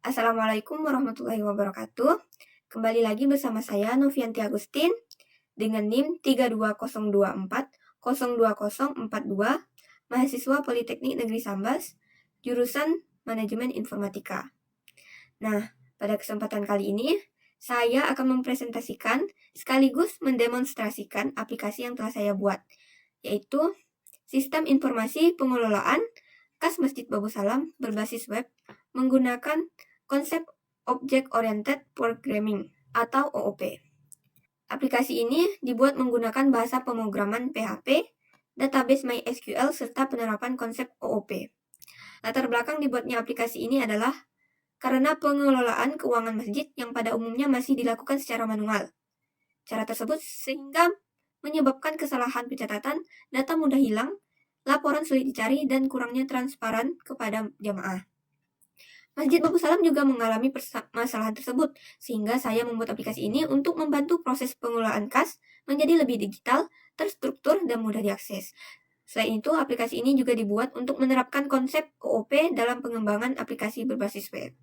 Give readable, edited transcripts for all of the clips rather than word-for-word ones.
Assalamualaikum warahmatullahi wabarakatuh. Kembali lagi bersama saya Novianti Agustin dengan NIM 32024020042, mahasiswa Politeknik Negeri Sambas, jurusan Manajemen Informatika. Nah, pada kesempatan kali ini saya akan mempresentasikan sekaligus mendemonstrasikan aplikasi yang telah saya buat, yaitu Sistem Informasi Pengelolaan Kas Masjid Babus Salam berbasis web menggunakan konsep Object Oriented Programming atau OOP. Aplikasi ini dibuat menggunakan bahasa pemrograman PHP, database MySQL, serta penerapan konsep OOP. Latar belakang dibuatnya aplikasi ini adalah karena pengelolaan keuangan masjid yang pada umumnya masih dilakukan secara manual. Cara tersebut sehingga menyebabkan kesalahan pencatatan, data mudah hilang, laporan sulit dicari, dan kurangnya transparan kepada jamaah. Masjid Babus Salam juga mengalami masalah tersebut, sehingga saya membuat aplikasi ini untuk membantu proses pengelolaan kas menjadi lebih digital, terstruktur, dan mudah diakses. Selain itu, aplikasi ini juga dibuat untuk menerapkan konsep OOP dalam pengembangan aplikasi berbasis web.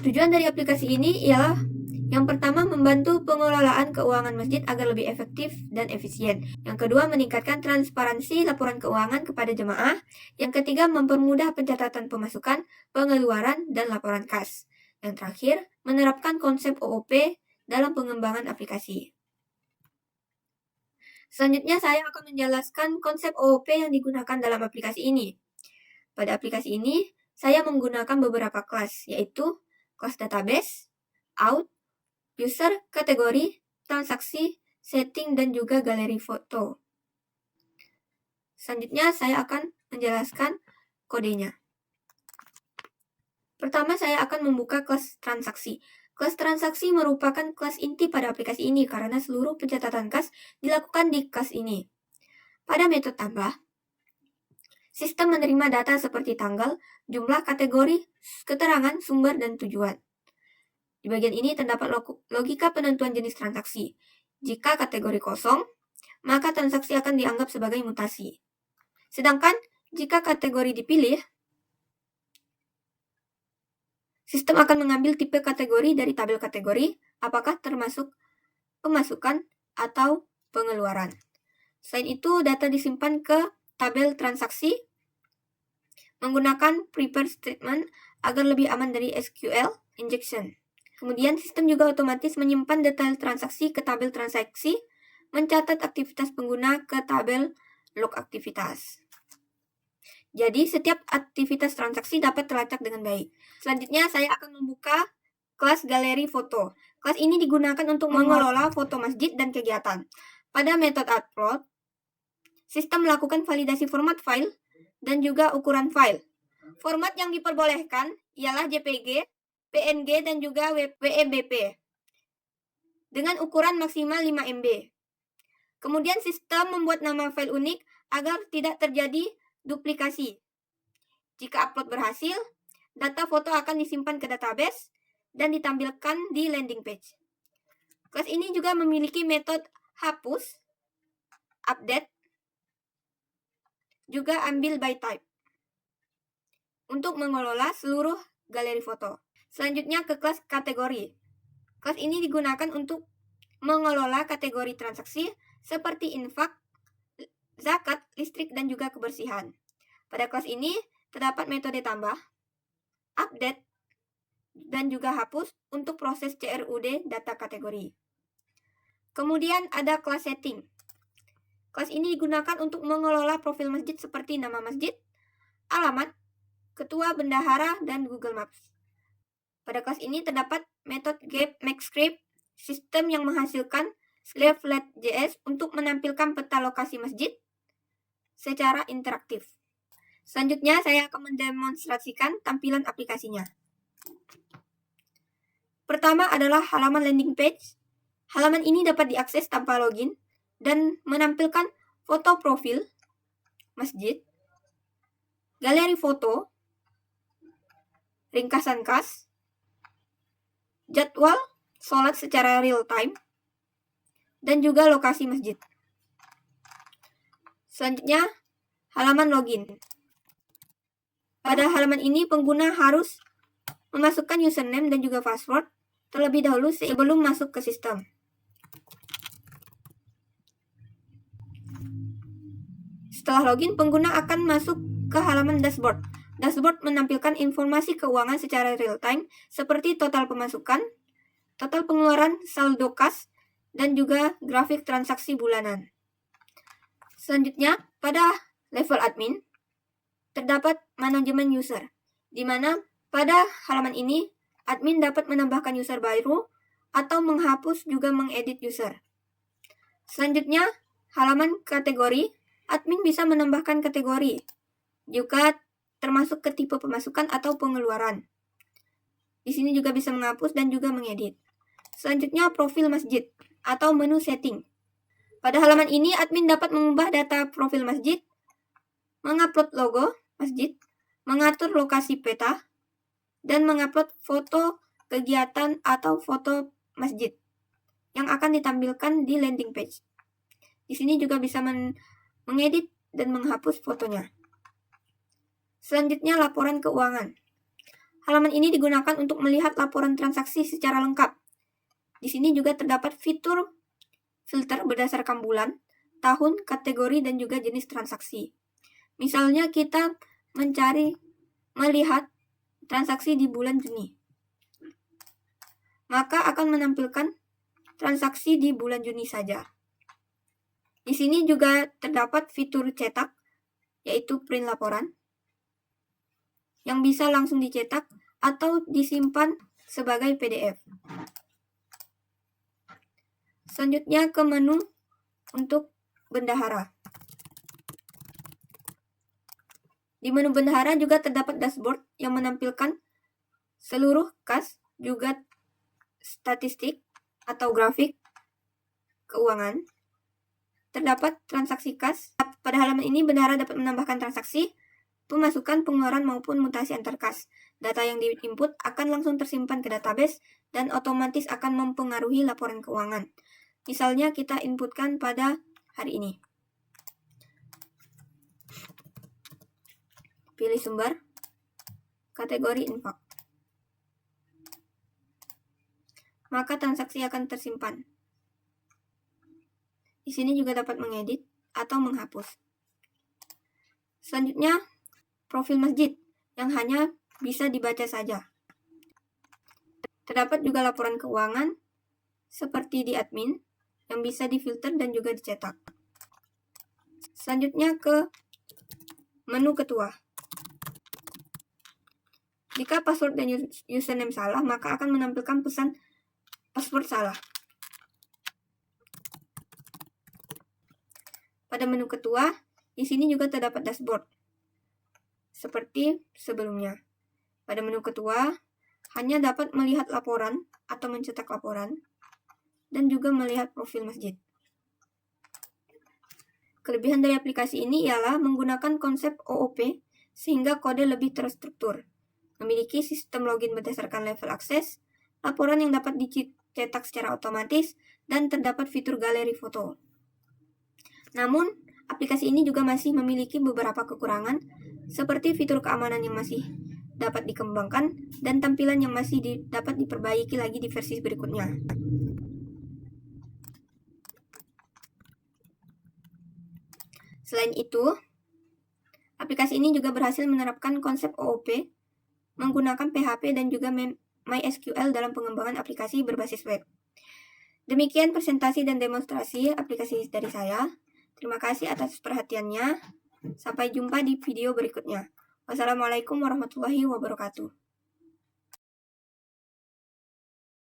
Tujuan dari aplikasi ini ialah yang pertama, membantu pengelolaan keuangan masjid agar lebih efektif dan efisien. Yang kedua, meningkatkan transparansi laporan keuangan kepada jemaah. Yang ketiga, mempermudah pencatatan pemasukan, pengeluaran, dan laporan kas. Yang terakhir, menerapkan konsep OOP dalam pengembangan aplikasi. Selanjutnya, saya akan menjelaskan konsep OOP yang digunakan dalam aplikasi ini. Pada aplikasi ini, saya menggunakan beberapa kelas, yaitu kelas database, out, user, kategori, transaksi, setting, dan juga galeri foto. Selanjutnya, saya akan menjelaskan kodenya. Pertama, saya akan membuka kelas transaksi. Kelas transaksi merupakan kelas inti pada aplikasi ini karena seluruh pencatatan kas dilakukan di kelas ini. Pada metode tambah, sistem menerima data seperti tanggal, jumlah kategori, keterangan, sumber, dan tujuan. Di bagian ini terdapat logika penentuan jenis transaksi. Jika kategori kosong, maka transaksi akan dianggap sebagai mutasi. Sedangkan jika kategori dipilih, sistem akan mengambil tipe kategori dari tabel kategori, apakah termasuk pemasukan atau pengeluaran. Selain itu, data disimpan ke tabel transaksi menggunakan prepare statement agar lebih aman dari SQL injection. Kemudian, sistem juga otomatis menyimpan detail transaksi ke tabel transaksi, mencatat aktivitas pengguna ke tabel log aktivitas. Jadi, setiap aktivitas transaksi dapat terlacak dengan baik. Selanjutnya, saya akan membuka kelas galeri foto. Kelas ini digunakan untuk mengelola foto masjid dan kegiatan. Pada metode upload, sistem melakukan validasi format file dan juga ukuran file. Format yang diperbolehkan ialah JPG, PNG, dan juga WMBP dengan ukuran maksimal 5 MB. Kemudian sistem membuat nama file unik agar tidak terjadi duplikasi. Jika upload berhasil, data foto akan disimpan ke database dan ditampilkan di landing page. Kelas ini juga memiliki metode hapus, update, juga ambil by type untuk mengelola seluruh galeri foto. Selanjutnya ke kelas kategori. Kelas ini digunakan untuk mengelola kategori transaksi seperti infak, zakat, listrik, dan juga kebersihan. Pada kelas ini terdapat metode tambah, update, dan juga hapus untuk proses CRUD data kategori. Kemudian ada kelas setting. Kelas ini digunakan untuk mengelola profil masjid seperti nama masjid, alamat, ketua bendahara, dan Google Maps. Pada kelas ini terdapat metode get maxscript, sistem yang menghasilkan Slavelet.js untuk menampilkan peta lokasi masjid secara interaktif. Selanjutnya, saya akan mendemonstrasikan tampilan aplikasinya. Pertama adalah halaman landing page. Halaman ini dapat diakses tanpa login dan menampilkan foto profil masjid, galeri foto, ringkasan kas, jadwal sholat secara real time, dan juga lokasi masjid. Selanjutnya, halaman login. Pada halaman ini, pengguna harus memasukkan username dan juga password terlebih dahulu sebelum masuk ke sistem. Setelah login, pengguna akan masuk ke halaman dashboard. Dashboard menampilkan informasi keuangan secara real-time seperti total pemasukan, total pengeluaran, saldo kas, dan juga grafik transaksi bulanan. Selanjutnya, pada level admin, terdapat manajemen user, di mana pada halaman ini, admin dapat menambahkan user baru atau menghapus juga mengedit user. Selanjutnya, halaman kategori, admin bisa menambahkan kategori, juga termasuk ke tipe pemasukan atau pengeluaran. Di sini juga bisa menghapus dan juga mengedit. Selanjutnya, profil masjid atau menu setting. Pada halaman ini, admin dapat mengubah data profil masjid, mengupload logo masjid, mengatur lokasi peta, dan mengupload foto kegiatan atau foto masjid yang akan ditampilkan di landing page. Di sini juga bisa mengedit dan menghapus fotonya. Selanjutnya, laporan keuangan. Halaman ini digunakan untuk melihat laporan transaksi secara lengkap. Di sini juga terdapat fitur filter berdasarkan bulan, tahun, kategori, dan juga jenis transaksi. Misalnya kita melihat transaksi di bulan Juni, maka akan menampilkan transaksi di bulan Juni saja. Di sini juga terdapat fitur cetak, yaitu print laporan, yang bisa langsung dicetak atau disimpan sebagai PDF. Selanjutnya ke menu untuk bendahara. Di menu bendahara juga terdapat dashboard yang menampilkan seluruh kas, juga statistik atau grafik keuangan. Terdapat transaksi kas. Pada halaman ini, bendahara dapat menambahkan transaksi, pemasukan, pengeluaran, maupun mutasi antar kas. Data yang diinput akan langsung tersimpan ke database dan otomatis akan mempengaruhi laporan keuangan. Misalnya kita inputkan pada hari ini. Pilih sumber, kategori infak. Maka transaksi akan tersimpan. Di sini juga dapat mengedit atau menghapus. Selanjutnya, profil masjid yang hanya bisa dibaca saja. Terdapat juga laporan keuangan seperti di admin yang bisa difilter dan juga dicetak. Selanjutnya ke menu ketua. Jika password dan username salah, maka akan menampilkan pesan password salah. Pada menu ketua, di sini juga terdapat dashboard seperti sebelumnya. Pada menu ketua, hanya dapat melihat laporan atau mencetak laporan dan juga melihat profil masjid. Kelebihan dari aplikasi ini ialah menggunakan konsep OOP sehingga kode lebih terstruktur, memiliki sistem login berdasarkan level akses, laporan yang dapat dicetak secara otomatis, dan terdapat fitur galeri foto. Namun, aplikasi ini juga masih memiliki beberapa kekurangan, seperti fitur keamanan yang masih dapat dikembangkan dan tampilan yang masih dapat diperbaiki lagi di versi berikutnya. Selain itu, aplikasi ini juga berhasil menerapkan konsep OOP menggunakan PHP dan juga MySQL dalam pengembangan aplikasi berbasis web. Demikian presentasi dan demonstrasi aplikasi dari saya. Terima kasih atas perhatiannya. Sampai jumpa di video berikutnya. Wassalamualaikum warahmatullahi wabarakatuh.